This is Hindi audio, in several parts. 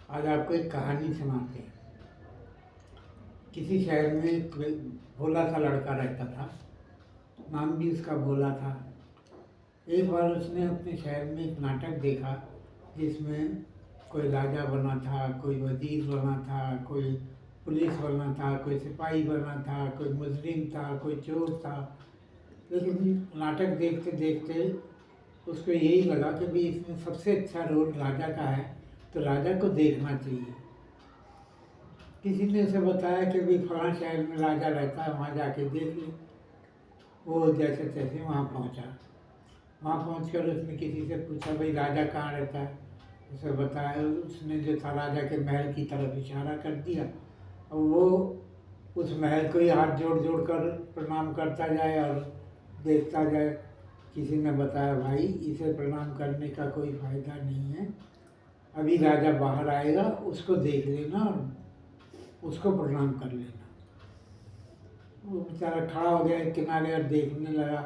आज आपको एक कहानी सुनाते हैं। किसी शहर में एक भोला सा लड़का रहता था। नाम भी उसका भोला था। एक बार उसने अपने शहर में एक नाटक देखा जिसमें कोई राजा बना था, कोई वजीर बना था, कोई पुलिस बना था, कोई सिपाही बना था, कोई मुजरिम था, कोई चोर था। लेकिन नाटक देखते देखते उसको यही लगा कि भाई इसमें सबसे अच्छा रोल राजा का है, तो राजा को देखना चाहिए। किसी ने उसे बताया कि भाई फलां शहर में राजा रहता है, वहाँ जाके देख ले। वो जैसे तैसे वहाँ पहुँचा। वहाँ पहुँचकर उसने किसी से पूछा, भाई राजा कहाँ रहता है। उसे बताया। उसने जो था राजा के महल की तरफ इशारा कर दिया और वो उस महल को ही हाथ जोड़ जोड़ कर प्रणाम करता जाए और देखता जाए। किसी ने बताया, भाई इसे प्रणाम करने का कोई फायदा नहीं है, अभी राजा बाहर आएगा, उसको देख लेना और उसको प्रणाम कर लेना। वो बेचारा खड़ा हो गया किनारे और देखने लगा।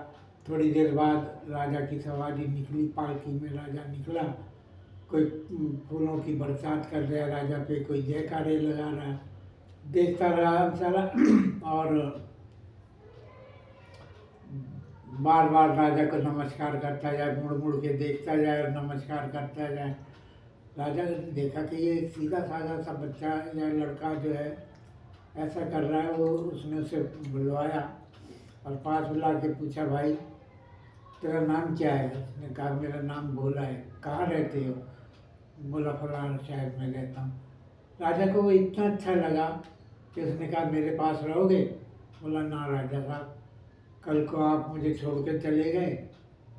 थोड़ी देर बाद राजा की सवारी निकली, पालकी में राजा निकला। कोई फूलों की बरसात कर रहा है राजा पे, कोई जयकारे लगा रहा है। देखता रहा बेचारा और बार बार राजा को नमस्कार करता जाए, मुड़ मुड़ के देखता जाए और नमस्कार करता जाए। राजा ने देखा कि ये सीधा साधा सा बच्चा या लड़का जो है ऐसा कर रहा है। वो उसने उसे बुलवाया और पास बुला के पूछा, भाई तेरा नाम क्या है। उसने कहा, मेरा नाम भोला है। कहाँ रहते हो। बोला, फलाना शहर में रहता हूँ। राजा को वो इतना अच्छा लगा कि उसने कहा, मेरे पास रहोगे। बोला, ना राजा साहब, कल को आप मुझे छोड़ के चले गए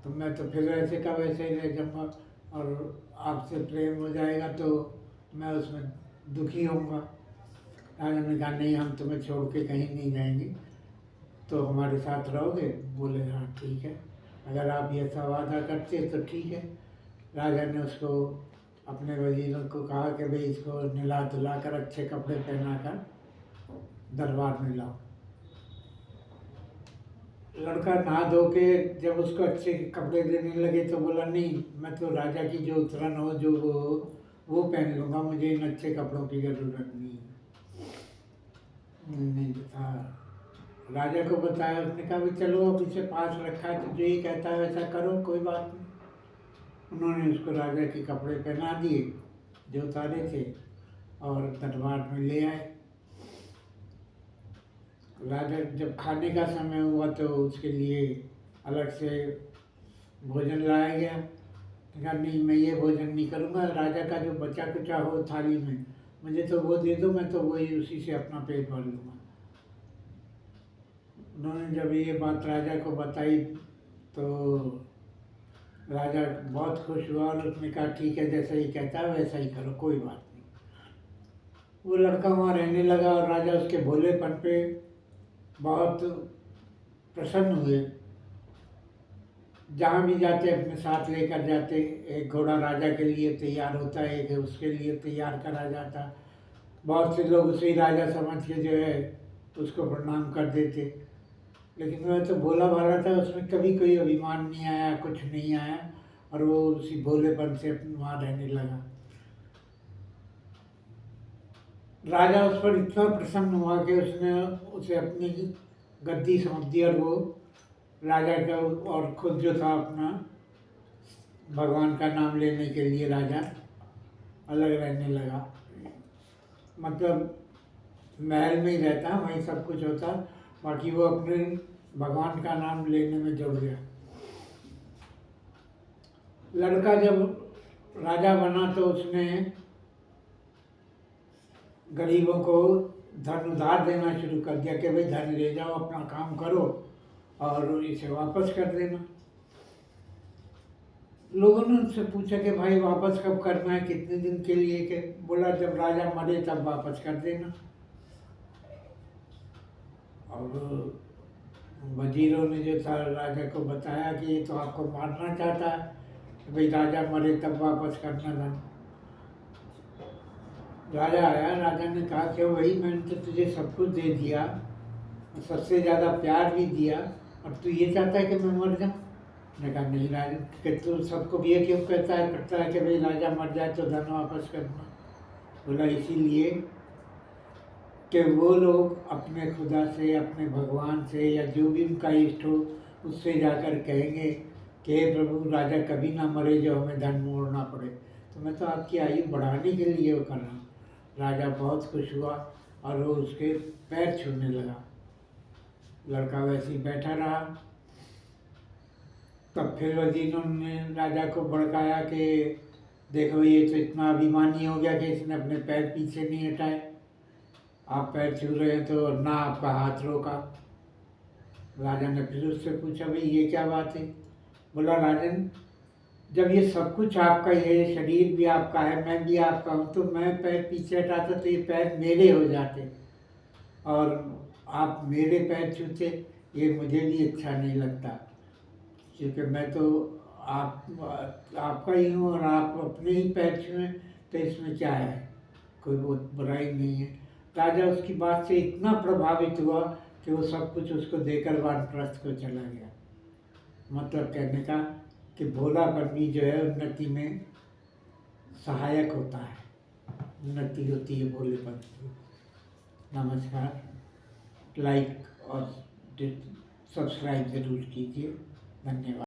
तो मैं तो फिर ऐसे का वैसे ही रह जाऊँगा और आपसे प्रेम हो जाएगा तो मैं उसमें दुखी होऊंगा। राजा ने कहा, नहीं, हम तुम्हें छोड़ के कहीं नहीं जाएंगे, तो हमारे साथ रहोगे। बोले, हाँ ठीक है, अगर आप ये ऐसा वादा करते तो ठीक है। राजा ने उसको अपने वजीरों को कहा कि भाई इसको नहला धुला कर अच्छे कपड़े पहना कर दरबार में लाओ। लड़का नहा धो के जब उसको अच्छे कपड़े देने लगे तो बोला, नहीं, मैं तो राजा की जो उतरन हो जो वो पहन लूँगा, मुझे इन अच्छे कपड़ों की ज़रूरत नहीं है। नहीं था। राजा को बताया। उसने कहा, भाई चलो, अब इसे पास रखा है तो जो ये कहता है वैसा करो, कोई बात नहीं। उन्होंने उसको राजा के कपड़े पहना दिए जो उतारे थे और दरबार में ले आए। राजा जब खाने का समय हुआ तो उसके लिए अलग से भोजन लाया गया। कहा, नहीं, मैं ये भोजन नहीं करूँगा, राजा का जो बचा कुचा हो थाली में मुझे तो वो दे दो, मैं तो वही उसी से अपना पेट भर लूँगा। उन्होंने जब ये बात राजा को बताई तो राजा बहुत खुश हुआ और उसने कहा, ठीक है, जैसा ही कहता है वैसा ही करो, कोई बात नहीं। वो लड़का वहाँ रहने लगा और राजा उसके भोलेपन पे बहुत प्रसन्न हुए। जहाँ भी जाते अपने साथ लेकर जाते। एक घोड़ा राजा के लिए तैयार होता है, एक उसके लिए तैयार करा जाता। बहुत से लोग उसे ही राजा समझ के जो है उसको प्रणाम कर देते। लेकिन वह तो भोला भाला था, उसमें कभी कोई अभिमान नहीं आया, कुछ नहीं आया और वो उसी भोलेपन से वहाँ रहने लगा। राजा उस पर इतना प्रसन्न हुआ कि उसने उसे अपनी गद्दी सौंप दी और वो राजा का और खुद जो था अपना भगवान का नाम लेने के लिए राजा अलग रहने लगा। मतलब महल में ही रहता, वहीं सब कुछ होता, बाकी वो अपने भगवान का नाम लेने में जुड़ गया। लड़का जब राजा बना तो उसने गरीबों को धन उधार देना शुरू कर दिया कि भाई धन ले जाओ, अपना काम करो और इसे वापस कर देना। लोगों ने उनसे पूछा कि भाई वापस कब करना है, कितने दिन के लिए। कि बोला, जब राजा मरे तब वापस कर देना। और वजीरों ने जो था राजा को बताया कि ये तो आपको मारना चाहता है, भाई राजा मरे तब वापस करना था। राजा आया। राजा ने कहा कि वही, मैंने तो तुझे सब कुछ दे दिया, सबसे ज़्यादा प्यार भी दिया, और तू ये चाहता है कि मैं मर जाऊँ। ने कहा, नहीं राजा, कि तू सबको ये क्यों कहता है करता है कि भाई राजा मर जाए तो धन वापस करना। बोला इसीलिए कि वो लोग अपने खुदा से, अपने भगवान से, या जो भी उनका इष्ट हो, उससे जाकर कहेंगे कि हे प्रभु, राजा कभी ना मरे जो हमें धन मोड़ना पड़े, तो मैं तो आपकी आयु बढ़ाने के लिए वो कर रहा हूँ। राजा बहुत खुश हुआ और वो उसके पैर छूने लगा। लड़का वैसे ही बैठा रहा। तब फिर वजीरों ने राजा को भड़काया कि देखो, ये तो इतना अभिमानी हो गया कि इसने अपने पैर पीछे नहीं हटाए, आप पैर छू रहे हैं तो ना आपका हाथ रोका। राजा ने फिर उससे पूछा, भाई ये क्या बात है? बोला, राजन, जब ये सब कुछ आपका ही है, ये शरीर भी आपका है, मैं भी आपका हूँ, तो मैं पैर पीछे हटाता तो ये पैर मेरे हो जाते, और आप मेरे पैर छूते, ये मुझे भी अच्छा नहीं लगता, क्योंकि मैं तो आपका ही हूँ और आप अपने ही पैर छुएं, तो इसमें क्या है, कोई बहुत बुराई नहीं है। राजा उसकी बात से इतना प्रभावित हुआ कि वो सब कुछ उसको देकर वानप्रस्थ को चला गया। मतलब कहने का कि भोलापन भी जो है उन्नति में सहायक होता है, उन्नति होती है भोलेपन की। नमस्कार। लाइक और सब्सक्राइब ज़रूर कीजिए। धन्यवाद।